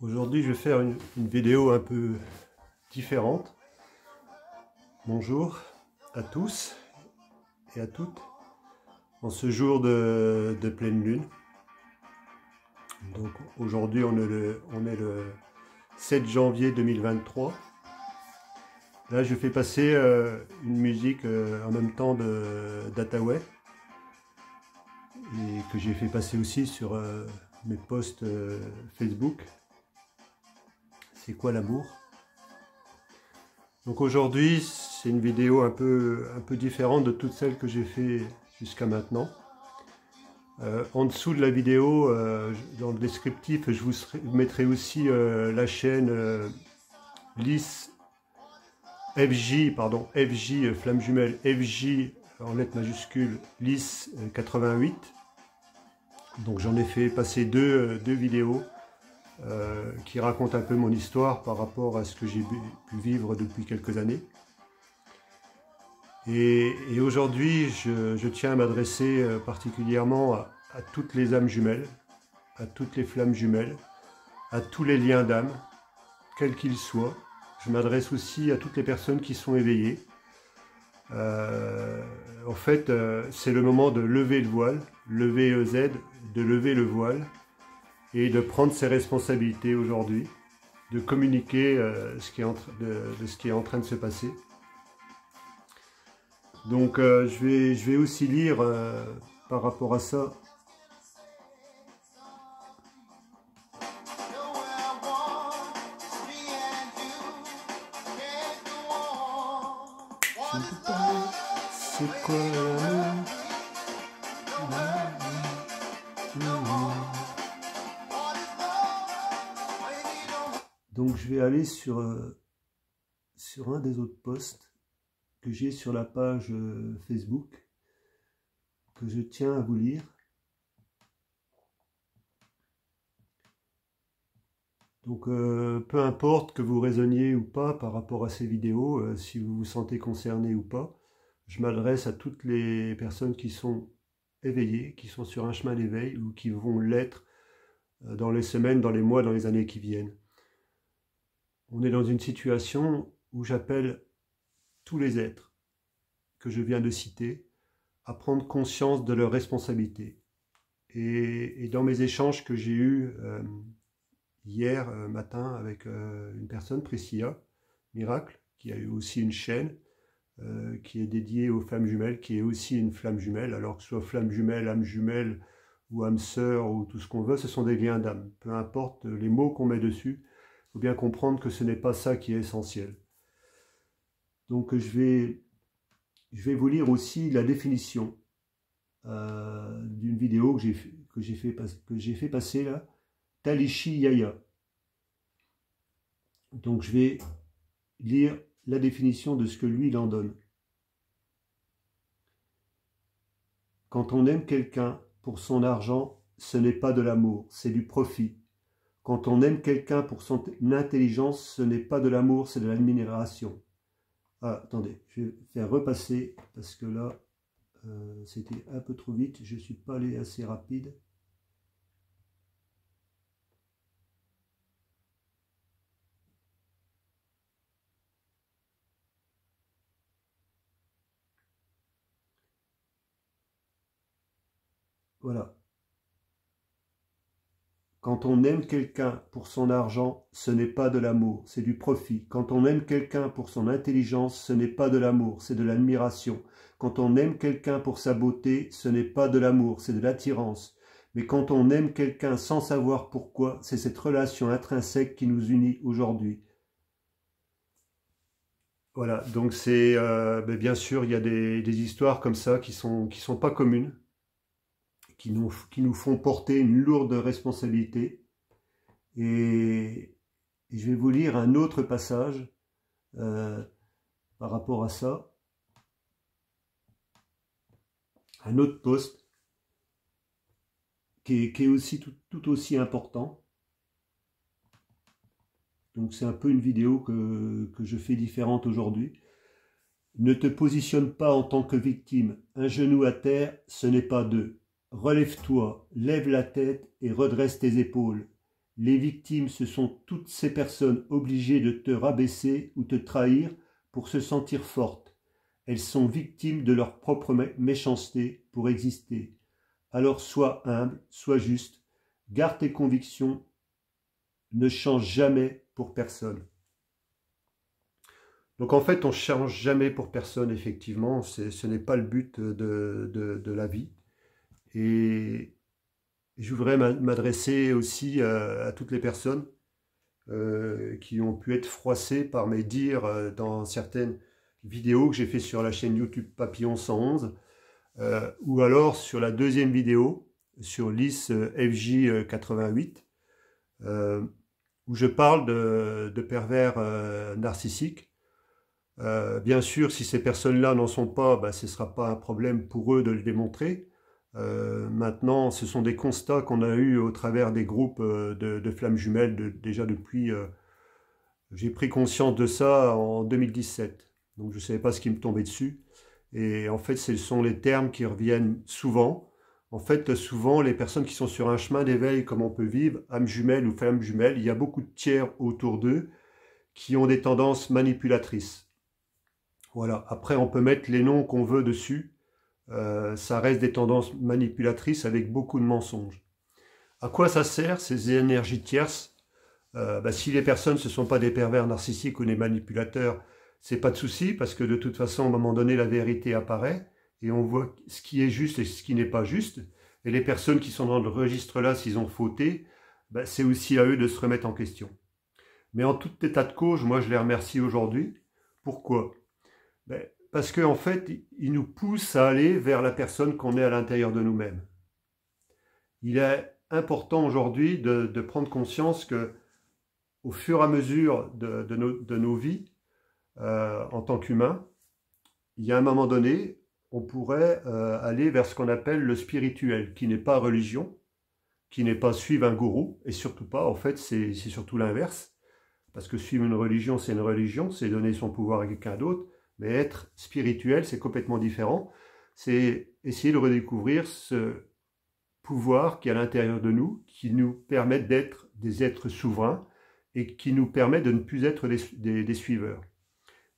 Aujourd'hui, je vais faire une vidéo un peu différente. Bonjour à tous et à toutes en ce jour de pleine lune. Donc aujourd'hui, on est le 7 janvier 2023. Là, je fais passer une musique en même temps d'Hathaway et que j'ai fait passer aussi sur mes posts Facebook. C'est quoi l'amour? Donc aujourd'hui, c'est une vidéo un peu différente de toutes celles que j'ai fait jusqu'à maintenant. En dessous de la vidéo, dans le descriptif, je vous mettrai aussi la chaîne Lys FJ, pardon, FJ, flamme jumelle, FJ en lettres majuscules, Lys 88. Donc j'en ai fait passer deux vidéos. Qui raconte un peu mon histoire par rapport à ce que j'ai pu vivre depuis quelques années. Et aujourd'hui, je tiens à m'adresser particulièrement à toutes les âmes jumelles, à toutes les flammes jumelles, à tous les liens d'âme, quels qu'ils soient. Je m'adresse aussi à toutes les personnes qui sont éveillées. En fait, c'est le moment de lever le voile, lever EZ, de lever le voile, et de prendre ses responsabilités aujourd'hui, de communiquer de ce qui est en train de se passer. Donc je vais aussi lire par rapport à ça. C'est quoi l'amour? Donc je vais aller sur un des autres posts que j'ai sur la page Facebook, que je tiens à vous lire. Donc peu importe que vous raisonniez ou pas par rapport à ces vidéos, si vous vous sentez concerné ou pas, je m'adresse à toutes les personnes qui sont éveillées, qui sont sur un chemin d'éveil ou qui vont l'être dans les semaines, dans les mois, dans les années qui viennent. On est dans une situation où j'appelle tous les êtres que je viens de citer à prendre conscience de leurs responsabilités. Et dans mes échanges que j'ai eus hier matin avec une personne, Priscilla Miracle, qui a eu aussi une chaîne qui est dédiée aux femmes jumelles, qui est aussi une flamme jumelle, alors que ce soit flamme jumelle, âme jumelle ou âme sœur ou tout ce qu'on veut, ce sont des liens d'âme. Peu importe les mots qu'on met dessus, il faut bien comprendre que ce n'est pas ça qui est essentiel. Donc je vais vous lire aussi la définition d'une vidéo que j'ai fait passer là, Talishi Yaya. Donc je vais lire la définition de ce que lui il en donne. Quand on aime quelqu'un pour son argent, ce n'est pas de l'amour, c'est du profit. Quand on aime quelqu'un pour son intelligence, ce n'est pas de l'amour, c'est de l'admiration. Ah, attendez, je vais faire repasser, parce que là, c'était un peu trop vite, je ne suis pas allé assez rapide. Voilà. Quand on aime quelqu'un pour son argent, ce n'est pas de l'amour, c'est du profit. Quand on aime quelqu'un pour son intelligence, ce n'est pas de l'amour, c'est de l'admiration. Quand on aime quelqu'un pour sa beauté, ce n'est pas de l'amour, c'est de l'attirance. Mais quand on aime quelqu'un sans savoir pourquoi, c'est cette relation intrinsèque qui nous unit aujourd'hui. Voilà, donc c'est bien sûr, il y a des histoires comme ça qui sont pas communes, qui nous font porter une lourde responsabilité. Et je vais vous lire un autre passage par rapport à ça, un autre post qui est aussi tout aussi important. Donc c'est un peu une vidéo que je fais différente aujourd'hui. Ne te positionne pas en tant que victime. Un genou à terre, ce n'est pas deux. Relève-toi, lève la tête et redresse tes épaules. Les victimes, ce sont toutes ces personnes obligées de te rabaisser ou te trahir pour se sentir fortes. Elles sont victimes de leur propre méchanceté pour exister. Alors sois humble, sois juste, garde tes convictions, ne change jamais pour personne. Donc en fait, on ne change jamais pour personne, effectivement, ce n'est pas le but de la vie. Et je voudrais m'adresser aussi à toutes les personnes qui ont pu être froissées par mes dires dans certaines vidéos que j'ai fait sur la chaîne YouTube Papillon 111, ou alors sur la deuxième vidéo, sur l'IS FJ 88, où je parle de pervers narcissiques. Bien sûr, si ces personnes-là n'en sont pas, ben, ce ne sera pas un problème pour eux de le démontrer. Maintenant, ce sont des constats qu'on a eus au travers des groupes de flammes jumelles, déjà depuis... j'ai pris conscience de ça en 2017, donc je ne savais pas ce qui me tombait dessus. Et en fait, ce sont les termes qui reviennent souvent. En fait, souvent, les personnes qui sont sur un chemin d'éveil, comme on peut vivre, âme jumelle ou flamme jumelle, il y a beaucoup de tiers autour d'eux qui ont des tendances manipulatrices. Voilà, après on peut mettre les noms qu'on veut dessus, ça reste des tendances manipulatrices avec beaucoup de mensonges. À quoi ça sert ces énergies tierces? Si les personnes ne sont pas des pervers narcissiques ou des manipulateurs, c'est pas de souci, parce que de toute façon, à un moment donné, la vérité apparaît, et on voit ce qui est juste et ce qui n'est pas juste. Et les personnes qui sont dans le registre-là, s'ils ont fauté, c'est aussi à eux de se remettre en question. Mais en tout état de cause, moi je les remercie aujourd'hui. Pourquoi? Parce qu'en fait, ils nous poussent à aller vers la personne qu'on est à l'intérieur de nous-mêmes. Il est important aujourd'hui de prendre conscience que, au fur et à mesure de nos vies, en tant qu'humains, il y a un moment donné, on pourrait aller vers ce qu'on appelle le spirituel, qui n'est pas religion, qui n'est pas suivre un gourou, et surtout pas, en fait, c'est surtout l'inverse. Parce que suivre une religion, c'est donner son pouvoir à quelqu'un d'autre. Mais être spirituel, c'est complètement différent. C'est essayer de redécouvrir ce pouvoir qui est à l'intérieur de nous, qui nous permet d'être des êtres souverains et qui nous permet de ne plus être des suiveurs.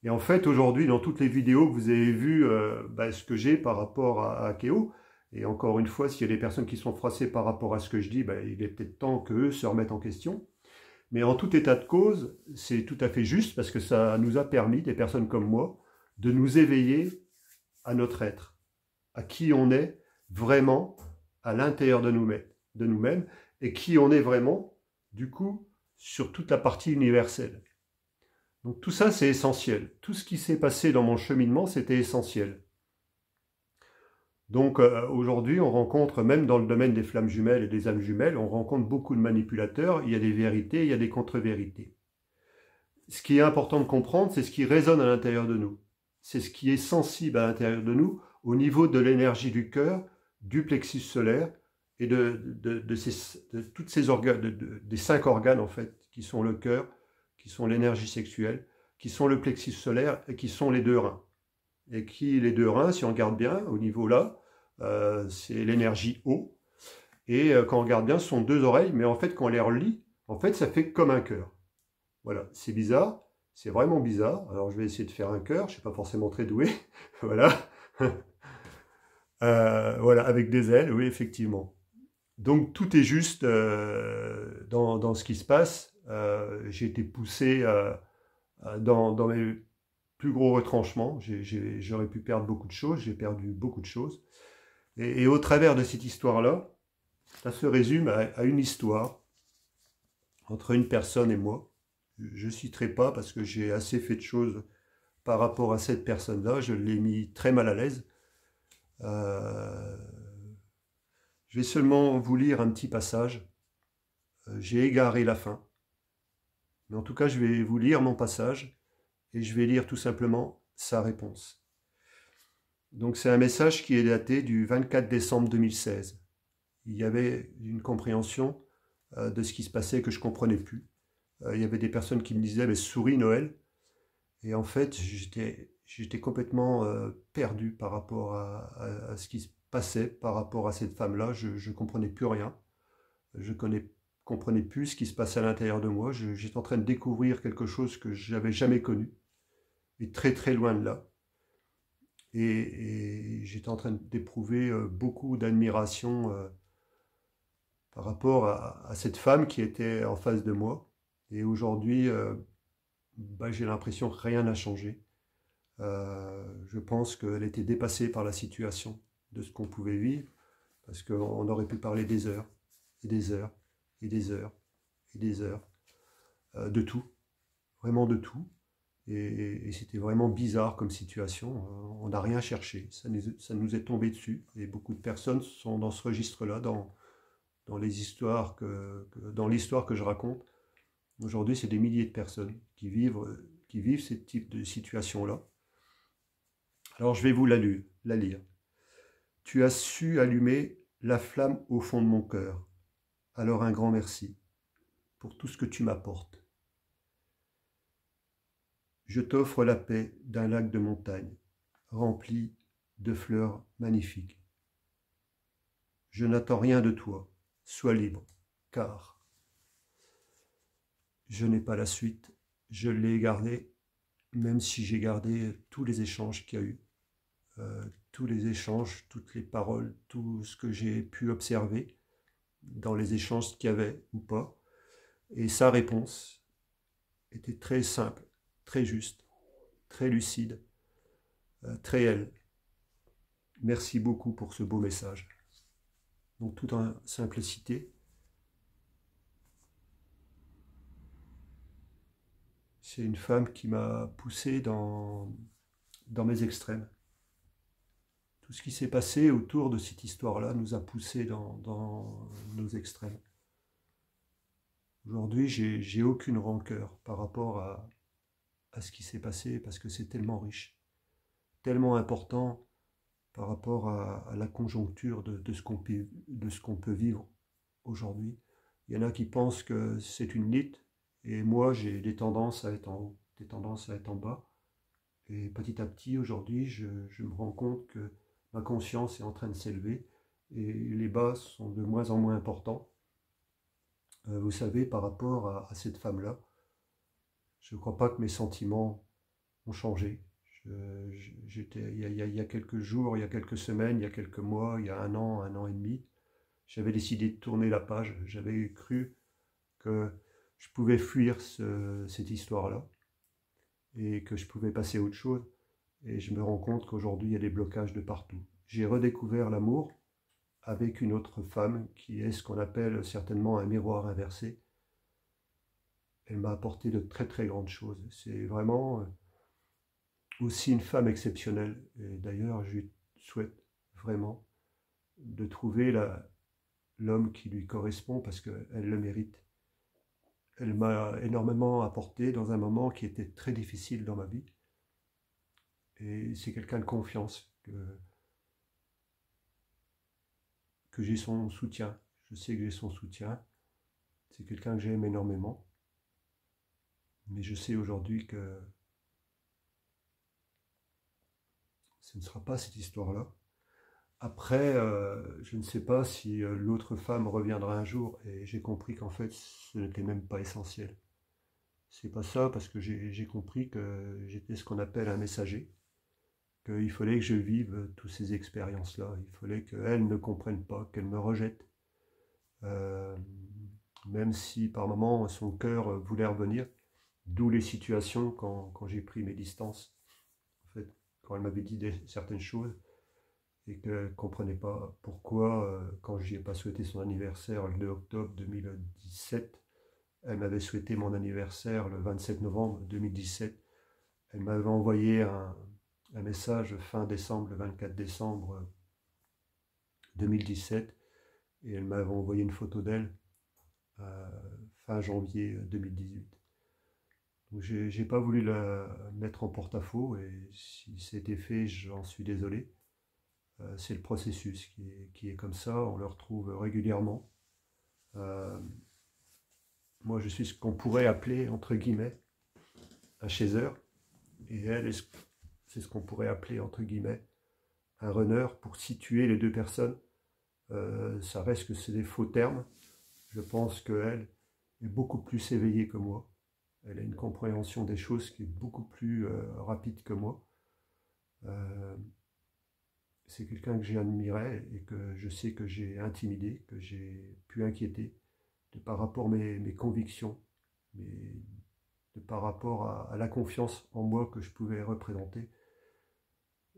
Et en fait, aujourd'hui, dans toutes les vidéos que vous avez vues, ce que j'ai par rapport à Akeo, et encore une fois, s'il y a des personnes qui sont froissées par rapport à ce que je dis, il est peut-être temps qu'eux se remettent en question. Mais en tout état de cause, c'est tout à fait juste parce que ça nous a permis, des personnes comme moi, de nous éveiller à notre être, à qui on est vraiment à l'intérieur de nous-mêmes et qui on est vraiment, du coup, sur toute la partie universelle. Donc tout ça, c'est essentiel. Tout ce qui s'est passé dans mon cheminement, c'était essentiel. Donc aujourd'hui, on rencontre, même dans le domaine des flammes jumelles et des âmes jumelles, on rencontre beaucoup de manipulateurs, il y a des vérités, il y a des contre-vérités. Ce qui est important de comprendre, c'est ce qui résonne à l'intérieur de nous. C'est ce qui est sensible à l'intérieur de nous, au niveau de l'énergie du cœur, du plexus solaire, et de toutes ces organes, des 5 organes en fait, qui sont le cœur, qui sont l'énergie sexuelle, qui sont le plexus solaire et qui sont les 2 reins. Et qui, les 2 reins, si on regarde bien, au niveau là, c'est l'énergie eau. Et quand on regarde bien, ce sont 2 oreilles, mais en fait, quand on les relie, en fait, ça fait comme un cœur. Voilà, c'est bizarre, c'est vraiment bizarre. Alors, je vais essayer de faire un cœur, je ne suis pas forcément très doué. Voilà. Voilà, avec des ailes, oui, effectivement. Donc, tout est juste dans ce qui se passe. J'ai été poussé dans mes plus gros retranchements. J'aurais pu perdre beaucoup de choses, j'ai perdu beaucoup de choses. Et au travers de cette histoire-là, ça se résume à une histoire entre une personne et moi. Je ne citerai pas parce que j'ai assez fait de choses par rapport à cette personne-là. Je l'ai mis très mal à l'aise. Je vais seulement vous lire un petit passage. J'ai égaré la fin. Mais en tout cas, je vais vous lire mon passage et je vais lire tout simplement sa réponse. Donc c'est un message qui est daté du 24 décembre 2016. Il y avait une compréhension de ce qui se passait que je ne comprenais plus. Il y avait des personnes qui me disaient « souris Noël ». Et en fait, j'étais complètement perdu par rapport à ce qui se passait, par rapport à cette femme-là. Je ne comprenais plus rien. Je comprenais plus ce qui se passait à l'intérieur de moi. J'étais en train de découvrir quelque chose que je n'avais jamais connu, et très très loin de là. Et j'étais en train d'éprouver beaucoup d'admiration par rapport à cette femme qui était en face de moi. Et aujourd'hui, bah, j'ai l'impression que rien n'a changé. Je pense qu'elle était dépassée par la situation de ce qu'on pouvait vivre, parce qu'on aurait pu parler des heures, et des heures, et des heures, et des heures, de tout, vraiment de tout. Et c'était vraiment bizarre comme situation. On n'a rien cherché, ça nous est tombé dessus. Et beaucoup de personnes sont dans ce registre-là, dans les histoires dans l'histoire que je raconte. Aujourd'hui, c'est des milliers de personnes qui vivent ce type de situation-là. Alors, je vais vous la lire. Tu as su allumer la flamme au fond de mon cœur. Alors un grand merci pour tout ce que tu m'apportes. Je t'offre la paix d'un lac de montagne, rempli de fleurs magnifiques. Je n'attends rien de toi, sois libre, car je n'ai pas la suite, je l'ai gardé, même si j'ai gardé tous les échanges qu'il y a eu, tous les échanges, toutes les paroles, tout ce que j'ai pu observer dans les échanges qu'il y avait ou pas. Et sa réponse était très simple, très juste, très lucide, très elle. Merci beaucoup pour ce beau message. Donc tout en simplicité. C'est une femme qui m'a poussé dans mes extrêmes. Tout ce qui s'est passé autour de cette histoire-là nous a poussé dans nos extrêmes. Aujourd'hui, j'ai aucune rancœur par rapport à ce qui s'est passé, parce que c'est tellement riche, tellement important par rapport à la conjoncture de ce qu'on peut vivre aujourd'hui. Il y en a qui pensent que c'est une lite, et moi j'ai des tendances à être en haut, des tendances à être en bas. Et petit à petit, aujourd'hui, je me rends compte que ma conscience est en train de s'élever, et les bas sont de moins en moins importants. Vous savez, par rapport à cette femme-là, je ne crois pas que mes sentiments ont changé. Il y a quelques jours, il y a quelques semaines, il y a quelques mois, il y a un an et demi, j'avais décidé de tourner la page. J'avais cru que je pouvais fuir cette histoire-là et que je pouvais passer à autre chose. Et je me rends compte qu'aujourd'hui, il y a des blocages de partout. J'ai redécouvert l'amour avec une autre femme qui est ce qu'on appelle certainement un miroir inversé. Elle m'a apporté de très très grandes choses. C'est vraiment aussi une femme exceptionnelle. Et d'ailleurs, je lui souhaite vraiment de trouver l'homme qui lui correspond, parce qu'elle le mérite. Elle m'a énormément apporté dans un moment qui était très difficile dans ma vie. Et c'est quelqu'un de confiance, que j'ai son soutien. Je sais que j'ai son soutien. C'est quelqu'un que j'aime énormément. Mais je sais aujourd'hui que ce ne sera pas cette histoire-là. Après, je ne sais pas si l'autre femme reviendra un jour, et j'ai compris qu'en fait, ce n'était même pas essentiel. C'est pas ça, parce que j'ai compris que j'étais ce qu'on appelle un messager, qu'il fallait que je vive toutes ces expériences-là, il fallait qu'elle ne comprenne pas, qu'elle me rejette, euh, même si par moments son cœur voulait revenir, d'où les situations quand j'ai pris mes distances, en fait, quand elle m'avait dit certaines choses, et qu'elle ne comprenait pas pourquoi, quand je n'y ai pas souhaité son anniversaire le 2 octobre 2017, elle m'avait souhaité mon anniversaire le 27 novembre 2017. Elle m'avait envoyé un message fin décembre, le 24 décembre 2017, et elle m'avait envoyé une photo d'elle fin janvier 2018. Donc j'ai pas voulu la mettre en porte-à-faux, et si c'était fait, j'en suis désolé. C'est le processus qui est comme ça, on le retrouve régulièrement. Moi, je suis ce qu'on pourrait appeler, entre guillemets, un chaser, et elle, c'est ce qu'on pourrait appeler, entre guillemets, un runner, pour situer les deux personnes. Ça reste que c'est des faux termes. Je pense qu'elle est beaucoup plus éveillée que moi. Elle a une compréhension des choses qui est beaucoup plus rapide que moi. C'est quelqu'un que j'ai admiré et que je sais que j'ai intimidé, que j'ai pu inquiéter de par rapport à mes convictions, de par rapport à la confiance en moi que je pouvais représenter.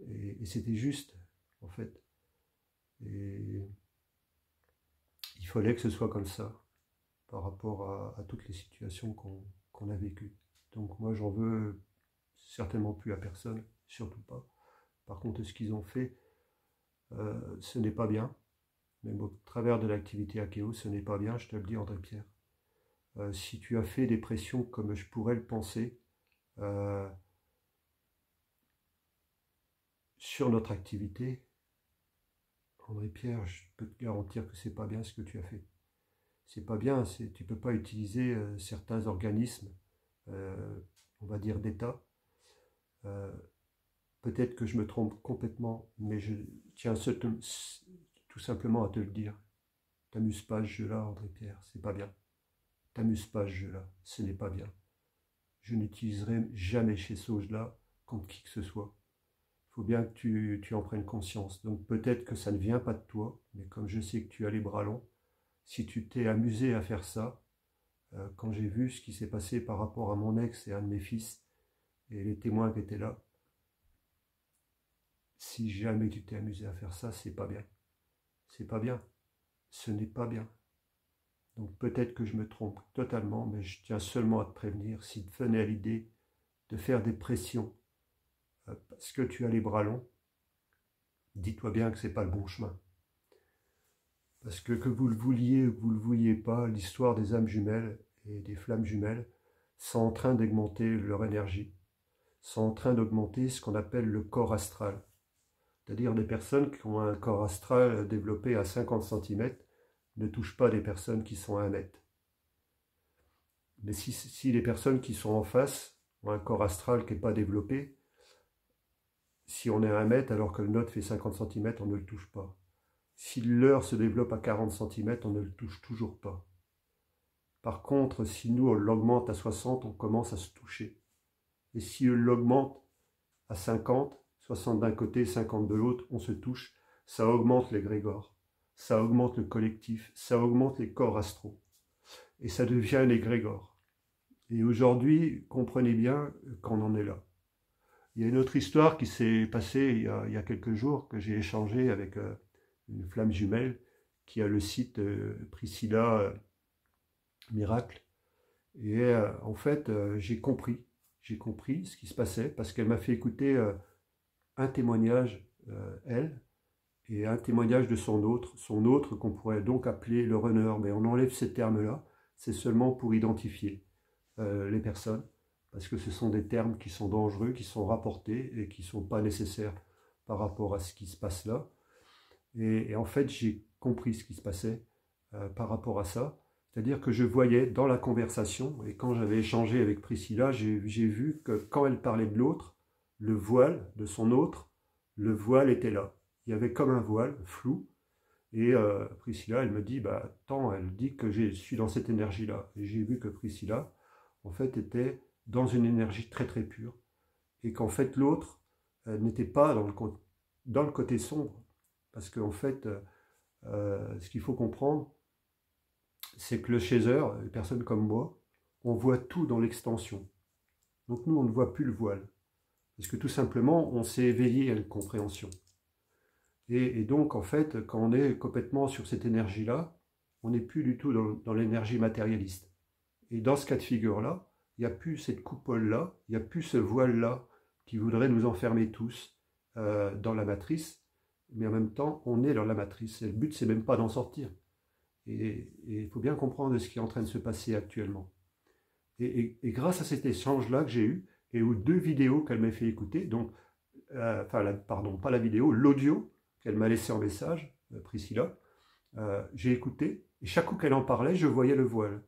Et c'était juste, en fait. Et il fallait que ce soit comme ça, par rapport à toutes les situations qu'on a vécues. Donc moi, j'en veux certainement plus à personne, surtout pas. Par contre, ce qu'ils ont fait, ce n'est pas bien. Même au travers de l'activité Akeo, ce n'est pas bien, je te le dis, André-Pierre. Si tu as fait des pressions comme je pourrais le penser, sur notre activité, André-Pierre, je peux te garantir que c'est pas bien ce que tu as fait. C'est pas bien, tu peux pas utiliser certains organismes, on va dire d'État. Peut-être que je me trompe complètement, mais je tiens tout simplement à te le dire. T'amuse pas à ce jeu-là, André-Pierre, c'est pas bien. T'amuse pas à ce jeu-là, ce n'est pas bien. Je n'utiliserai jamais chez ce jeu-là contre qui que ce soit. Il faut bien que tu en prennes conscience. Donc peut-être que ça ne vient pas de toi, mais comme je sais que tu as les bras longs, si tu t'es amusé à faire ça, quand j'ai vu ce qui s'est passé par rapport à mon ex et à un de mes fils, et les témoins qui étaient là, si jamais tu t'es amusé à faire ça, c'est pas bien. C'est pas bien. Ce n'est pas bien. Donc peut-être que je me trompe totalement, mais je tiens seulement à te prévenir, si tu venais à l'idée de faire des pressions, parce que tu as les bras longs, dis-toi bien que ce n'est pas le bon chemin. Parce que vous le vouliez ou que vous ne le vouliez pas, l'histoire des âmes jumelles et des flammes jumelles sont en train d'augmenter leur énergie, sont en train d'augmenter ce qu'on appelle le corps astral. C'est-à-dire des personnes qui ont un corps astral développé à 50 cm ne touchent pas des personnes qui sont à 1 mètre. Mais si les personnes qui sont en face ont un corps astral qui n'est pas développé, si on est à 1 mètre alors que le nôtre fait 50 cm, on ne le touche pas. Si le leur se développe à 40 cm, on ne le touche toujours pas. Par contre, si nous on l'augmente à 60, on commence à se toucher. Et si eux l'augmentent à 50, 60 d'un côté, 50 de l'autre, on se touche, ça augmente l'égrégore, ça augmente le collectif, ça augmente les corps astraux. Et ça devient un égrégore. Et aujourd'hui, comprenez bien qu'on en est là. Il y a une autre histoire qui s'est passée il y a quelques jours, que j'ai échangé avec une flamme jumelle qui a le site Priscilla Miracle. Et en fait, j'ai compris ce qui se passait, parce qu'elle m'a fait écouter un témoignage, elle, et un témoignage de son autre qu'on pourrait donc appeler le runner, mais on enlève ces termes-là, c'est seulement pour identifier les personnes, parce que ce sont des termes qui sont dangereux, qui sont rapportés et qui ne sont pas nécessaires par rapport à ce qui se passe là. Et en fait, j'ai compris ce qui se passait par rapport à ça, c'est-à-dire que je voyais dans la conversation, et quand j'avais échangé avec Priscilla, j'ai vu que quand elle parlait de l'autre, le voile de son autre, le voile était là. Il y avait comme un voile flou, et Priscilla, elle me dit, bah attends, elle dit que je suis dans cette énergie-là. Et j'ai vu que Priscilla, en fait, était dans une énergie très très pure, et qu'en fait l'autre n'était pas dans le côté sombre, parce qu'en fait, ce qu'il faut comprendre, c'est que le chaser, les personnes comme moi, on voit tout dans l'extension. Donc nous, on ne voit plus le voile, parce que tout simplement, on s'est éveillé à une compréhension. Et donc, en fait, quand on est complètement sur cette énergie-là, on n'est plus du tout dans l'énergie matérialiste. Et dans ce cas de figure-là, il n'y a plus cette coupole-là, il n'y a plus ce voile-là qui voudrait nous enfermer tous dans la matrice, mais en même temps, on est dans la matrice. Et le but, c'est même pas d'en sortir. Et il faut bien comprendre ce qui est en train de se passer actuellement. Et grâce à cet échange-là que j'ai eu, et aux 2 vidéos qu'elle m'a fait écouter, donc, pardon, pas la vidéo, l'audio qu'elle m'a laissé en message, Priscilla, j'ai écouté, et chaque coup qu'elle en parlait, je voyais le voile.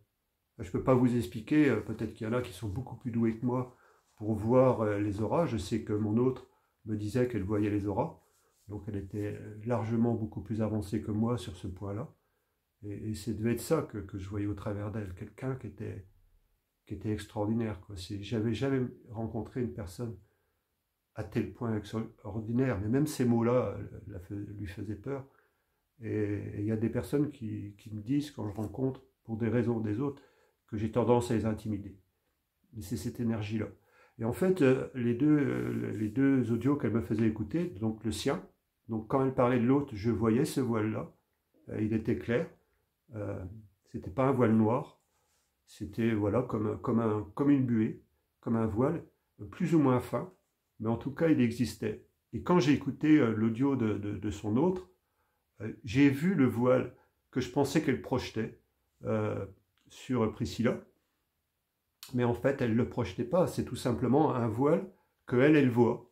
Je ne peux pas vous expliquer, peut-être qu'il y en a qui sont beaucoup plus doués que moi pour voir les auras. Je sais que mon autre me disait qu'elle voyait les auras, donc elle était largement beaucoup plus avancée que moi sur ce point-là. Et ça devait être ça que je voyais au travers d'elle, quelqu'un qui était extraordinaire, quoi. J'avais jamais rencontré une personne à tel point extraordinaire, mais même ces mots-là lui faisaient peur. Et il y a des personnes qui me disent, quand je rencontre, pour des raisons ou des autres, que j'ai tendance à les intimider. Mais c'est cette énergie-là. Et en fait, les deux audios qu'elle me faisait écouter, donc le sien, donc quand elle parlait de l'autre, je voyais ce voile-là, il était clair, c'était pas un voile noir, c'était voilà, comme une buée, comme un voile, plus ou moins fin, mais en tout cas il existait. Et quand j'ai écouté l'audio de son autre, j'ai vu le voile que je pensais qu'elle projetait sur Priscilla, mais en fait elle ne le projetait pas, c'est tout simplement un voile qu'elle voit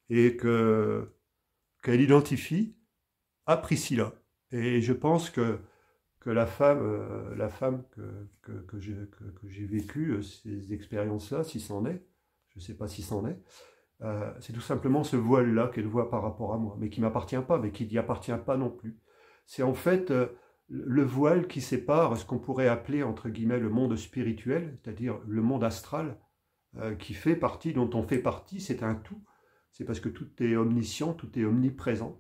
et qu'elle identifie à Priscilla. Et je pense que la femme que j'ai vécue, ces expériences-là, si c'en est, je ne sais pas si c'en est, c'est tout simplement ce voile-là qu'elle voit par rapport à moi, mais qui ne m'appartient pas, mais qui n'y appartient pas non plus. C'est en fait le voile qui sépare ce qu'on pourrait appeler, entre guillemets, le monde spirituel, c'est-à-dire le monde astral, qui fait partie, dont on fait partie, c'est un tout. C'est parce que tout est omniscient, tout est omniprésent.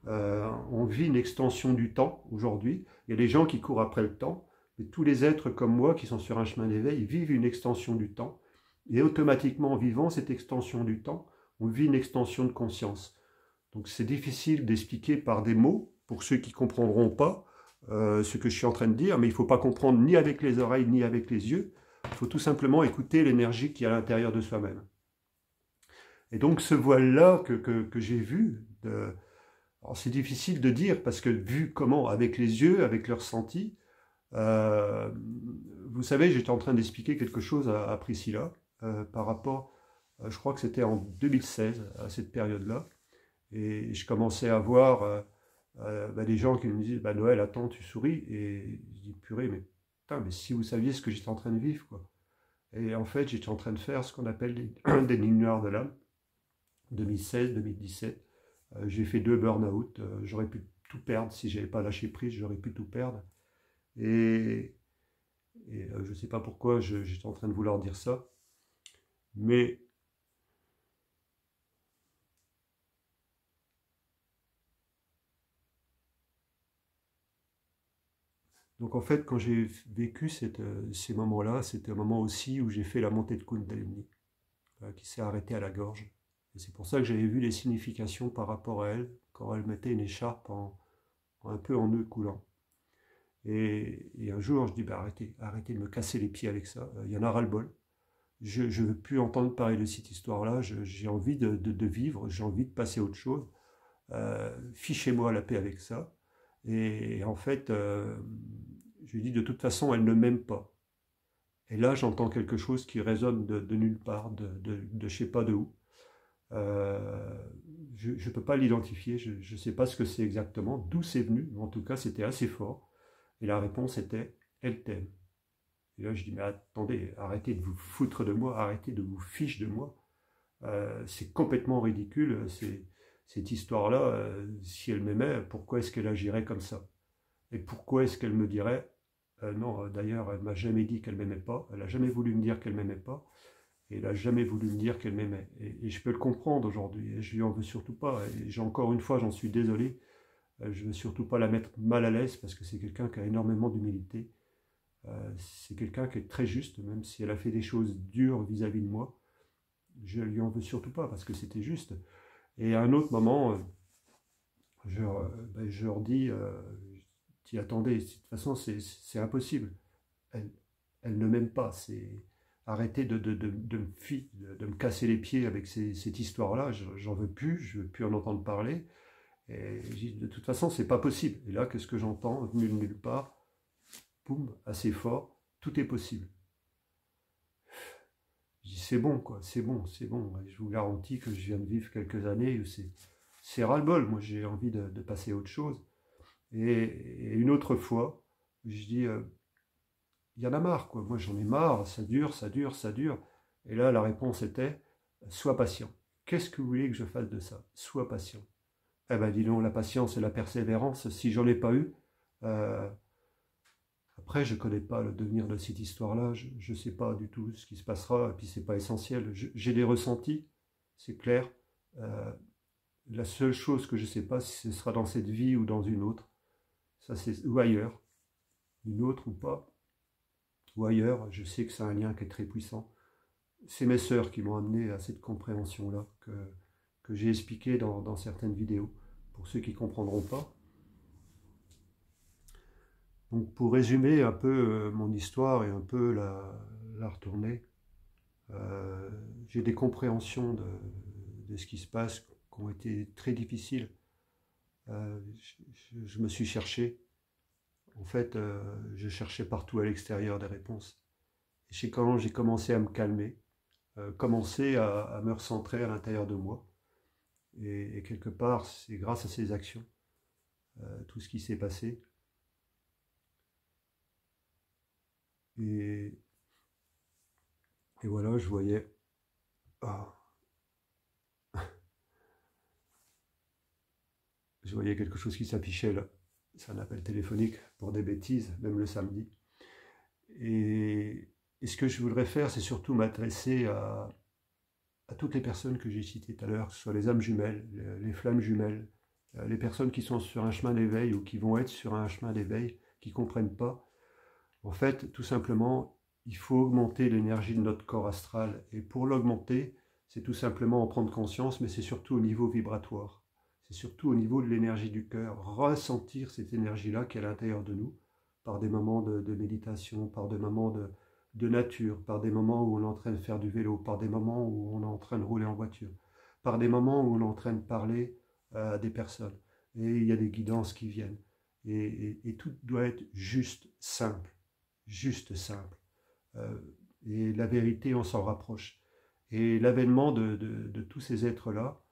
On vit une extension du temps aujourd'hui. Il y a des gens qui courent après le temps, mais tous les êtres comme moi qui sont sur un chemin d'éveil vivent une extension du temps. Et automatiquement, en vivant cette extension du temps, on vit une extension de conscience. Donc c'est difficile d'expliquer par des mots, pour ceux qui ne comprendront pas ce que je suis en train de dire, mais il ne faut pas comprendre ni avec les oreilles, ni avec les yeux. Il faut tout simplement écouter l'énergie qui est à l'intérieur de soi-même. Et donc ce voile-là que j'ai vu, c'est difficile de dire, parce que vu comment, avec les yeux, avec le ressenti, vous savez, j'étais en train d'expliquer quelque chose à Priscilla, par rapport, je crois que c'était en 2016, à cette période-là, et je commençais à voir des gens qui me disaient, Noël, attends, tu souris, et je dis, purée, mais putain, mais si vous saviez ce que j'étais en train de vivre, quoi. Et en fait, j'étais en train de faire ce qu'on appelle des lignes noires de l'âme, 2016-2017. J'ai fait 2 burn-out, j'aurais pu tout perdre si je n'avais pas lâché prise, j'aurais pu tout perdre. Et je ne sais pas pourquoi j'étais en train de vouloir dire ça, mais donc en fait, quand j'ai vécu ces moments-là, c'était un moment aussi où j'ai fait la montée de Kundalini, qui s'est arrêtée à la gorge. Et c'est pour ça que j'avais vu les significations par rapport à elle, quand elle mettait une écharpe un peu en nœud coulant. Et un jour, je dis, arrêtez de me casser les pieds avec ça, il y en a ras-le-bol. Je ne veux plus entendre parler de cette histoire-là, j'ai envie de vivre, j'ai envie de passer à autre chose. Fichez-moi la paix avec ça. Et en fait, je lui dis, de toute façon, elle ne m'aime pas. Et là, j'entends quelque chose qui résonne de nulle part, de je ne sais pas de où. Je ne peux pas l'identifier, je ne sais pas ce que c'est exactement, d'où c'est venu, mais en tout cas, c'était assez fort. Et la réponse était, elle t'aime. Et là, je dis, mais attendez, arrêtez de vous foutre de moi, arrêtez de vous fiche de moi. C'est complètement ridicule, cette histoire-là. Si elle m'aimait, pourquoi est-ce qu'elle agirait comme ça? Et pourquoi est-ce qu'elle me dirait, non, d'ailleurs, elle m'a jamais dit qu'elle m'aimait pas, elle n'a jamais voulu me dire qu'elle m'aimait pas, et elle n'a jamais voulu me dire qu'elle m'aimait. Et je peux le comprendre aujourd'hui, et je lui en veux surtout pas. Et encore une fois, j'en suis désolé, je ne veux surtout pas la mettre mal à l'aise, parce que c'est quelqu'un qui a énormément d'humilité. C'est quelqu'un qui est très juste, même si elle a fait des choses dures vis-à-vis de moi. Je lui en veux surtout pas, parce que c'était juste. Et à un autre moment, je leur dis, attendez, de toute façon, c'est impossible. Elle ne m'aime pas. Arrêtez de me casser les pieds avec cette histoire-là. J'en veux plus, je veux plus en entendre parler. Et je dis, de toute façon, c'est pas possible. Et là, qu'est-ce que j'entends? Venu de nulle part, boum, assez fort, tout est possible. Je dis, c'est bon, quoi, c'est bon, c'est bon. Et je vous garantis que je viens de vivre quelques années où c'est ras-le-bol. Moi, j'ai envie de passer à autre chose. Et une autre fois, je dis, il y en a marre, quoi. Moi, j'en ai marre, ça dure, ça dure, ça dure. Et là, la réponse était, sois patient. Qu'est-ce que vous voulez que je fasse de ça? Sois patient. Eh ben, dis donc, la patience et la persévérance, si j'en ai pas eu, Après, je ne connais pas le devenir de cette histoire-là, je ne sais pas du tout ce qui se passera, et puis c'est pas essentiel. J'ai des ressentis, c'est clair. Euh, la seule chose que je ne sais pas, si ce sera dans cette vie ou dans une autre, ça c'est ou ailleurs, une autre ou pas, ou ailleurs, je sais que c'est un lien qui est très puissant. C'est mes sœurs qui m'ont amené à cette compréhension-là, que j'ai expliqué dans certaines vidéos, pour ceux qui ne comprendront pas. Donc pour résumer un peu mon histoire et un peu la retourner, j'ai des compréhensions de ce qui se passe qui ont été très difficiles. Je me suis cherché. En fait, je cherchais partout à l'extérieur des réponses. Et c'est quand j'ai commencé à me calmer, commencer à me recentrer à l'intérieur de moi. Et quelque part, c'est grâce à ces actions, tout ce qui s'est passé. Et voilà, je voyais... Ah, je voyais quelque chose qui s'affichait là. C'est un appel téléphonique pour des bêtises, même le samedi. Et ce que je voudrais faire, c'est surtout m'adresser à toutes les personnes que j'ai citées tout à l'heure, que ce soit les âmes jumelles, les flammes jumelles, les personnes qui sont sur un chemin d'éveil ou qui vont être sur un chemin d'éveil, qui ne comprennent pas. En fait, tout simplement, il faut augmenter l'énergie de notre corps astral. Et pour l'augmenter, c'est tout simplement en prendre conscience, mais c'est surtout au niveau vibratoire. C'est surtout au niveau de l'énergie du cœur. Ressentir cette énergie-là qui est à l'intérieur de nous, par des moments de méditation, par des moments de nature, par des moments où on est en train de faire du vélo, par des moments où on est en train de rouler en voiture, par des moments où on est en train de parler à des personnes. Et il y a des guidances qui viennent. Et tout doit être juste simple. Juste simple. Et la vérité, on s'en rapproche. Et l'avènement de tous ces êtres-là,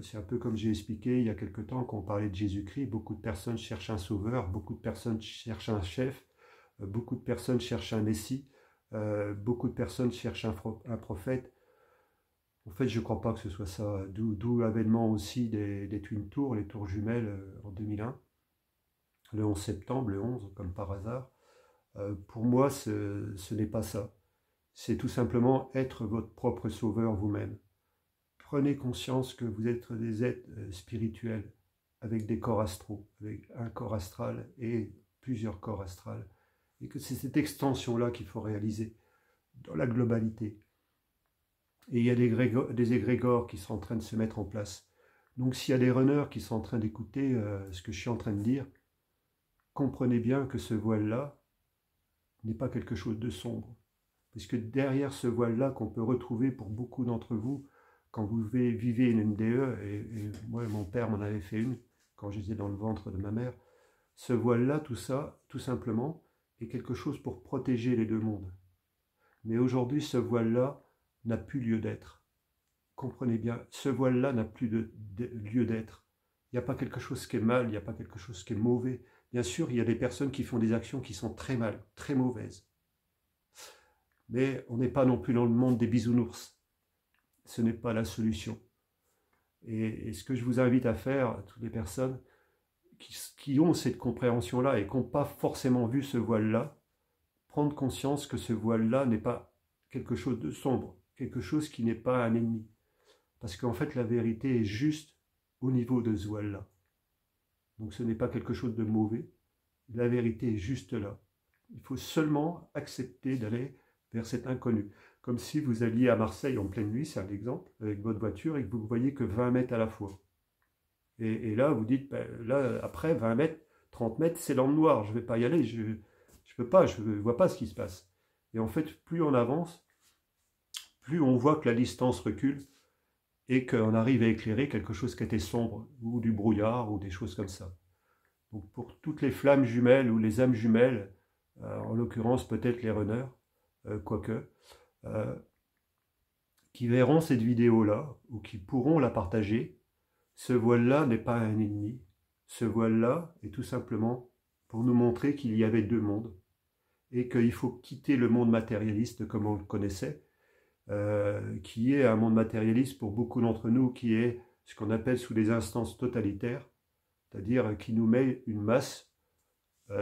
c'est un peu comme j'ai expliqué il y a quelque temps quand on parlait de Jésus-Christ, beaucoup de personnes cherchent un sauveur, beaucoup de personnes cherchent un chef, beaucoup de personnes cherchent un messie, beaucoup de personnes cherchent un prophète. En fait, je ne crois pas que ce soit ça, d'où l'avènement aussi des Twin Tours, les tours jumelles en 2001, le 11 septembre, le 11, comme par hasard. Pour moi, ce n'est pas ça. C'est tout simplement être votre propre sauveur vous-même. Prenez conscience que vous êtes des êtres spirituels avec des corps astraux, avec un corps astral et plusieurs corps astrales. Et que c'est cette extension-là qu'il faut réaliser dans la globalité. Et il y a des égrégores qui sont en train de se mettre en place. Donc s'il y a des runners qui sont en train d'écouter ce que je suis en train de dire, comprenez bien que ce voile-là n'est pas quelque chose de sombre. Parce que derrière ce voile-là qu'on peut retrouver pour beaucoup d'entre vous, quand vous vivez une MDE, et moi mon père m'en avait fait une quand j'étais dans le ventre de ma mère, ce voile-là, tout ça, tout simplement, est quelque chose pour protéger les deux mondes. Mais aujourd'hui, ce voile-là n'a plus lieu d'être. Comprenez bien, ce voile-là n'a plus de lieu d'être. Il n'y a pas quelque chose qui est mal, il n'y a pas quelque chose qui est mauvais. Bien sûr, il y a des personnes qui font des actions qui sont très mal, très mauvaises. Mais on n'est pas non plus dans le monde des bisounours. Ce n'est pas la solution. Et ce que je vous invite à faire, à toutes les personnes qui ont cette compréhension-là et qui n'ont pas forcément vu ce voile-là, prendre conscience que ce voile-là n'est pas quelque chose de sombre, quelque chose qui n'est pas un ennemi. Parce qu'en fait, la vérité est juste au niveau de ce voile-là. Donc ce n'est pas quelque chose de mauvais. La vérité est juste là. Il faut seulement accepter d'aller vers cet inconnu. Comme si vous alliez à Marseille en pleine nuit, c'est un exemple, avec votre voiture et que vous ne voyez que 20 mètres à la fois. Et là, vous dites, ben, là, après 20 mètres, 30 mètres, c'est dans le noir, je ne vais pas y aller, je ne peux pas, je ne vois pas ce qui se passe. Et en fait, plus on avance, plus on voit que la distance recule et qu'on arrive à éclairer quelque chose qui était sombre, ou du brouillard, ou des choses comme ça. Donc pour toutes les flammes jumelles ou les âmes jumelles, en l'occurrence peut-être les runners, quoique, qui verront cette vidéo-là, ou qui pourront la partager, ce voile-là n'est pas un ennemi. Ce voile-là est tout simplement pour nous montrer qu'il y avait deux mondes, et qu'il faut quitter le monde matérialiste comme on le connaissait, qui est un monde matérialiste pour beaucoup d'entre nous, qui est ce qu'on appelle sous les instances totalitaires, c'est-à-dire qui nous met une masse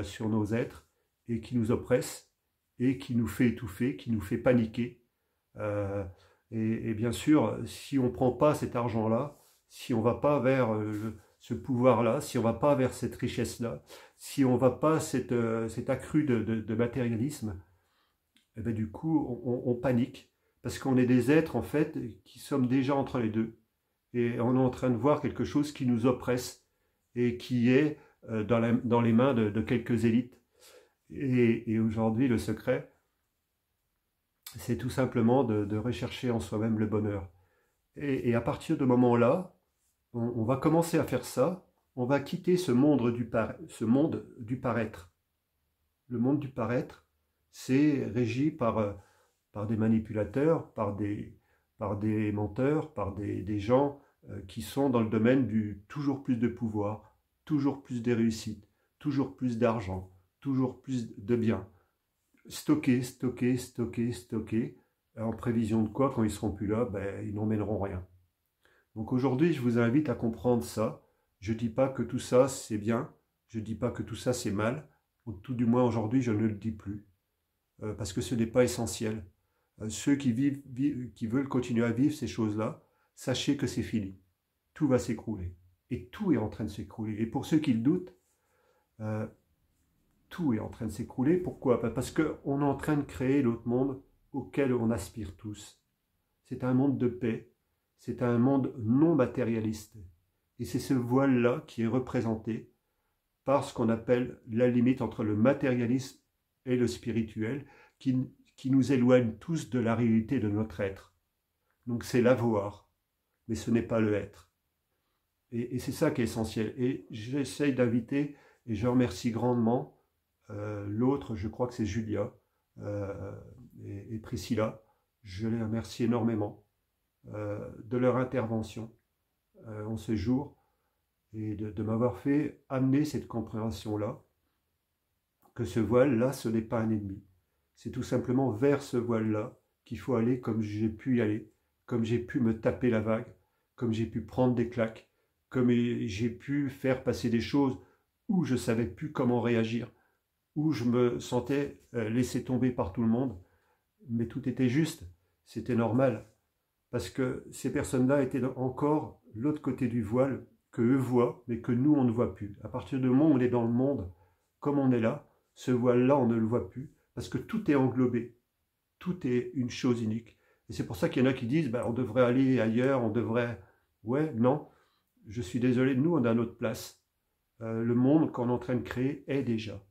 sur nos êtres, et qui nous oppresse et qui nous fait étouffer, qui nous fait paniquer. Et bien sûr, si on ne prend pas cet argent-là, si on ne va pas vers ce pouvoir-là, si on ne va pas vers cette richesse-là, si on ne va pas cet accru de matérialisme, et bien du coup, on panique, parce qu'on est des êtres, en fait, qui sommes déjà entre les deux. Et on est en train de voir quelque chose qui nous oppresse et qui est dans les mains de quelques élites. Et aujourd'hui, le secret, c'est tout simplement de rechercher en soi-même le bonheur. Et à partir de ce moment-là, on va commencer à faire ça, on va quitter ce monde du paraître. Le monde du paraître, c'est régi par des manipulateurs, par des menteurs, par des gens qui sont dans le domaine du toujours plus de pouvoir, toujours plus de réussite, toujours plus d'argent, toujours plus de biens. Stocker, stocker, stocker, stocker, en prévision de quoi, quand ils seront plus là, ben, ils n'emmèneront rien. Donc aujourd'hui, je vous invite à comprendre ça. Je ne dis pas que tout ça c'est bien, je ne dis pas que tout ça c'est mal, ou tout du moins aujourd'hui je ne le dis plus, parce que ce n'est pas essentiel. Ceux qui veulent continuer à vivre ces choses-là, sachez que c'est fini. Tout va s'écrouler. Et tout est en train de s'écrouler. Et pour ceux qui le doutent, tout est en train de s'écrouler. Pourquoi? Parce qu'on est en train de créer l'autre monde auquel on aspire tous. C'est un monde de paix. C'est un monde non matérialiste. Et c'est ce voile-là qui est représenté par ce qu'on appelle la limite entre le matérialisme et le spirituel, qui nous éloigne tous de la réalité de notre être. Donc c'est l'avoir, mais ce n'est pas le être. Et c'est ça qui est essentiel. Et j'essaye d'inviter, et je remercie grandement l'autre, je crois que c'est Julia et Priscilla, je les remercie énormément de leur intervention en ce jour et de m'avoir fait amener cette compréhension-là, que ce voile-là, ce n'est pas un ennemi. C'est tout simplement vers ce voile-là qu'il faut aller comme j'ai pu y aller, comme j'ai pu me taper la vague, comme j'ai pu prendre des claques, comme j'ai pu faire passer des choses où je ne savais plus comment réagir, où je me sentais laissé tomber par tout le monde, mais tout était juste, c'était normal, parce que ces personnes-là étaient encore l'autre côté du voile, que eux voient, mais que nous, on ne voit plus. À partir du moment où on est dans le monde, comme on est là, ce voile-là, on ne le voit plus, parce que tout est englobé, tout est une chose unique. Et c'est pour ça qu'il y en a qui disent, on devrait aller ailleurs, on devrait... Ouais, non, je suis désolé, nous, on a notre place. Le monde qu'on est en train de créer est déjà.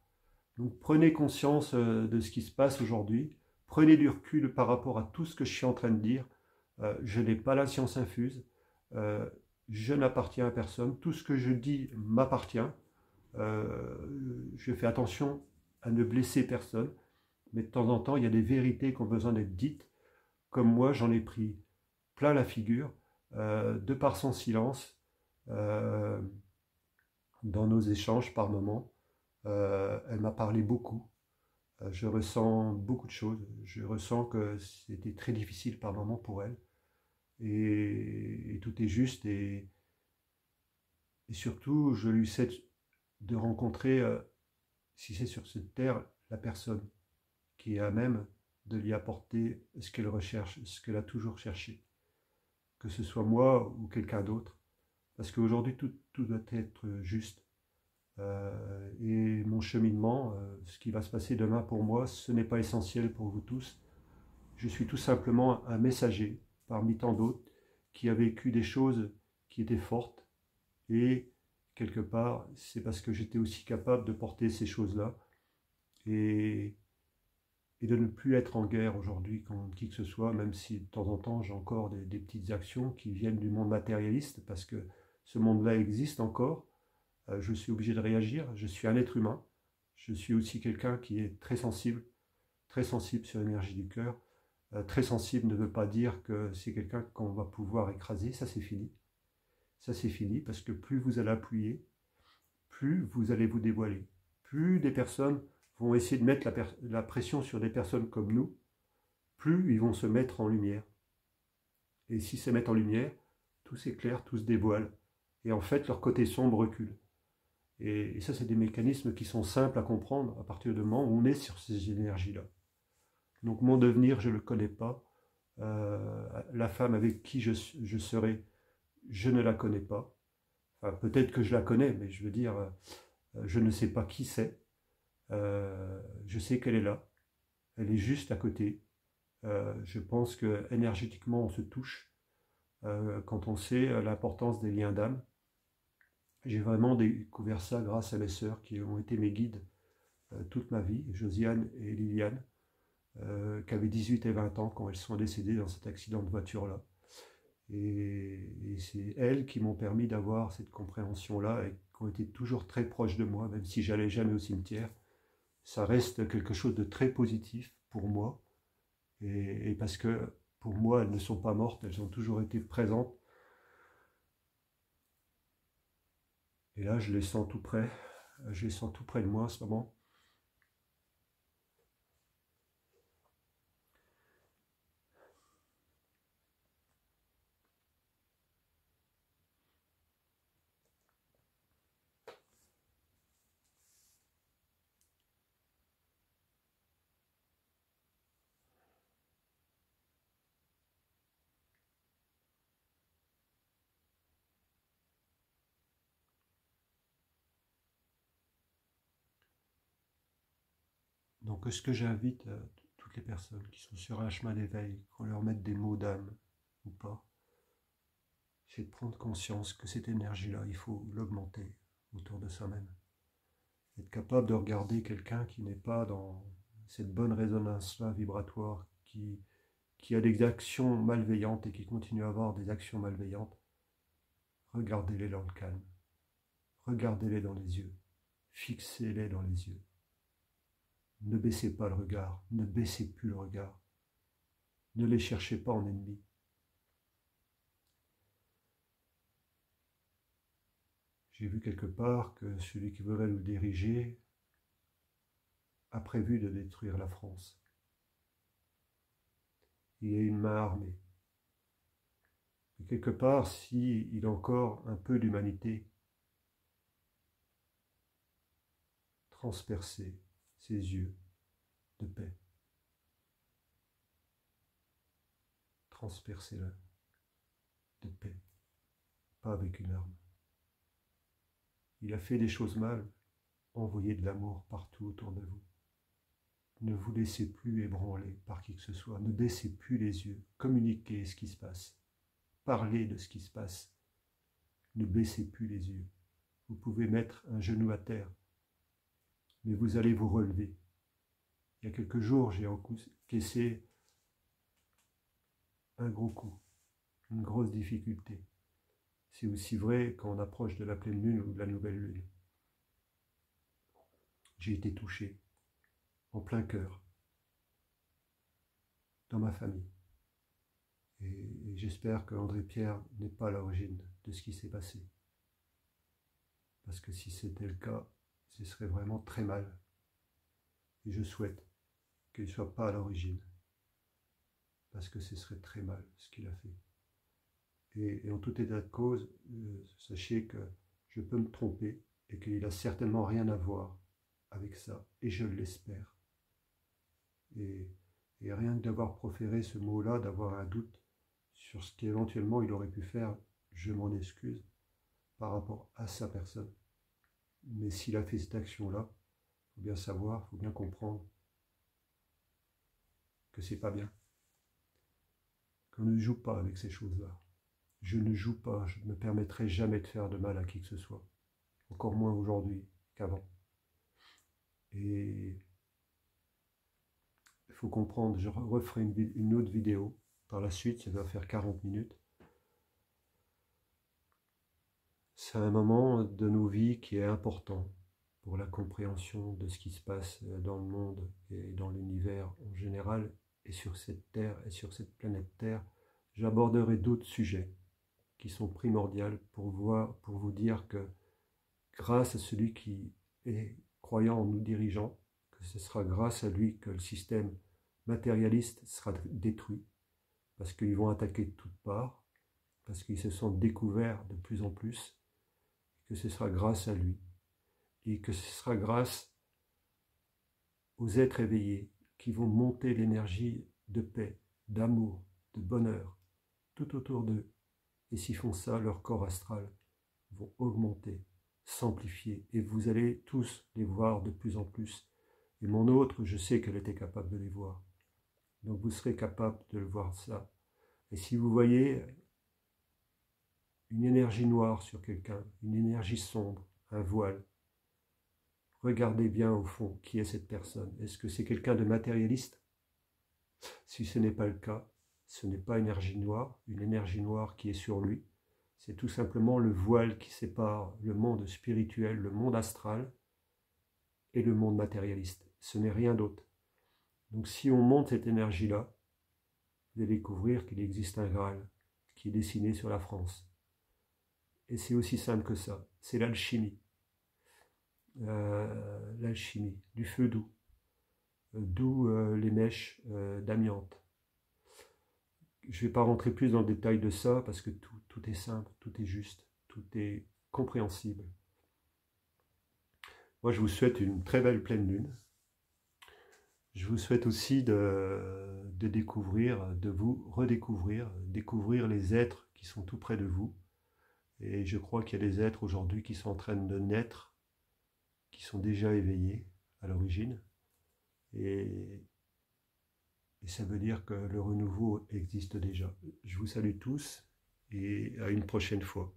Donc prenez conscience de ce qui se passe aujourd'hui, prenez du recul par rapport à tout ce que je suis en train de dire. Je n'ai pas la science infuse, je n'appartiens à personne, tout ce que je dis m'appartient. Je fais attention à ne blesser personne, mais de temps en temps, il y a des vérités qui ont besoin d'être dites, comme moi, j'en ai pris plein la figure, de par son silence, dans nos échanges par moments. Elle m'a parlé beaucoup, je ressens beaucoup de choses, je ressens que c'était très difficile par moments pour elle, et tout est juste, et surtout, je lui souhaite de rencontrer, si c'est sur cette terre, la personne qui est à même de lui apporter ce qu'elle recherche, ce qu'elle a toujours cherché, que ce soit moi ou quelqu'un d'autre, parce qu'aujourd'hui tout doit être juste. Et mon cheminement, ce qui va se passer demain pour moi, ce n'est pas essentiel pour vous tous. Je suis tout simplement un messager, parmi tant d'autres, qui a vécu des choses qui étaient fortes, et quelque part, c'est parce que j'étais aussi capable de porter ces choses-là, et de ne plus être en guerre aujourd'hui contre qui que ce soit, même si de temps en temps j'ai encore des petites actions qui viennent du monde matérialiste, parce que ce monde-là existe encore. Je suis obligé de réagir, je suis un être humain, je suis aussi quelqu'un qui est très sensible sur l'énergie du cœur. Très sensible ne veut pas dire que c'est quelqu'un qu'on va pouvoir écraser, ça c'est fini. Ça c'est fini, parce que plus vous allez appuyer, plus vous allez vous dévoiler. Plus des personnes vont essayer de mettre la pression sur des personnes comme nous, plus ils vont se mettre en lumière. Et s'ils se mettent en lumière, tout s'éclaire, tout se dévoile. Et en fait, leur côté sombre recule. Et ça, c'est des mécanismes qui sont simples à comprendre à partir du moment où on est sur ces énergies-là. Donc mon devenir, je ne le connais pas. La femme avec qui je serai, je ne la connais pas. Enfin, peut-être que je la connais, mais je veux dire, je ne sais pas qui c'est. Je sais qu'elle est là. Elle est juste à côté. Je pense que énergétiquement, on se touche quand on sait l'importance des liens d'âme. J'ai vraiment découvert ça grâce à mes sœurs qui ont été mes guides toute ma vie, Josiane et Liliane, qui avaient 18 et 20 ans quand elles sont décédées dans cet accident de voiture-là. Et c'est elles qui m'ont permis d'avoir cette compréhension-là et qui ont été toujours très proches de moi, même si j'allais jamais au cimetière. Ça reste quelque chose de très positif pour moi. Et parce que pour moi, elles ne sont pas mortes, elles ont toujours été présentes. Et là, je les sens tout près. Je les sens tout près de moi en ce moment. Donc, ce que j'invite toutes les personnes qui sont sur un chemin d'éveil, qu'on leur mette des mots d'âme ou pas, c'est de prendre conscience que cette énergie-là, il faut l'augmenter autour de soi-même. Être capable de regarder quelqu'un qui n'est pas dans cette bonne résonance-là vibratoire, qui a des actions malveillantes et qui continue à avoir des actions malveillantes, regardez-les dans le calme. Regardez-les dans les yeux. Fixez-les dans les yeux. Ne baissez pas le regard, ne baissez plus le regard. Ne les cherchez pas en ennemis. J'ai vu quelque part que celui qui voudrait nous diriger a prévu de détruire la France. Il y a une main armée. Et quelque part, s'il a encore un peu d'humanité, transpercer ses yeux de paix. Transpercez-le de paix, pas avec une arme. Il a fait des choses mal, envoyez de l'amour partout autour de vous. Ne vous laissez plus ébranler par qui que ce soit, ne baissez plus les yeux, communiquez ce qui se passe, parlez de ce qui se passe, ne baissez plus les yeux. Vous pouvez mettre un genou à terre, mais vous allez vous relever. Il y a quelques jours, j'ai encaissé un gros coup, une grosse difficulté. C'est aussi vrai quand on approche de la pleine lune ou de la nouvelle lune. J'ai été touché, en plein cœur, dans ma famille. Et j'espère que André Pierre n'est pas à l'origine de ce qui s'est passé. Parce que si c'était le cas, ce serait vraiment très mal. Et je souhaite qu'il ne soit pas à l'origine. Parce que ce serait très mal ce qu'il a fait. Et en tout état de cause, sachez que je peux me tromper et qu'il n'a certainement rien à voir avec ça. Et je l'espère. Et rien que d'avoir proféré ce mot-là, d'avoir un doute sur ce qu'éventuellement il aurait pu faire, je m'en excuse par rapport à sa personne. Mais s'il a fait cette action-là, il faut bien savoir, il faut bien comprendre que c'est pas bien. Qu'on ne joue pas avec ces choses-là. Je ne joue pas, je ne me permettrai jamais de faire de mal à qui que ce soit. Encore moins aujourd'hui qu'avant. Et il faut comprendre, je referai une autre vidéo par la suite, ça va faire 40 minutes. C'est un moment de nos vies qui est important pour la compréhension de ce qui se passe dans le monde et dans l'univers en général, et sur cette terre et sur cette planète Terre. J'aborderai d'autres sujets qui sont primordiaux pour vous dire que grâce à celui qui est croyant en nous dirigeant, que ce sera grâce à lui que le système matérialiste sera détruit, parce qu'ils vont attaquer de toutes parts, parce qu'ils se sont découverts de plus en plus, que ce sera grâce à lui. et que ce sera grâce aux êtres éveillés qui vont monter l'énergie de paix, d'amour, de bonheur, tout autour d'eux. Et s'ils font ça, leur corps astral vont augmenter, s'amplifier, et vous allez tous les voir de plus en plus. Et mon autre, je sais qu'elle était capable de les voir. Donc vous serez capable de le voir ça. Et si vous voyez une énergie noire sur quelqu'un, une énergie sombre, un voile, regardez bien au fond qui est cette personne. Est-ce que c'est quelqu'un de matérialiste? Si ce n'est pas le cas, ce n'est pas une énergie noire qui est sur lui. C'est tout simplement le voile qui sépare le monde spirituel, le monde astral et le monde matérialiste. Ce n'est rien d'autre. Donc si on monte cette énergie-là, vous allez découvrir qu'il existe un Graal qui est dessiné sur la France. Et c'est aussi simple que ça. C'est l'alchimie. L'alchimie, du feu doux. D'où les mèches d'amiante. Je ne vais pas rentrer plus dans le détail de ça parce que tout est simple, tout est juste, tout est compréhensible. Moi, je vous souhaite une très belle pleine lune. Je vous souhaite aussi de découvrir, de vous redécouvrir, découvrir les êtres qui sont tout près de vous. Et je crois qu'il y a des êtres aujourd'hui qui sont en train de naître, qui sont déjà éveillés à l'origine. Et ça veut dire que le renouveau existe déjà. Je vous salue tous et à une prochaine fois.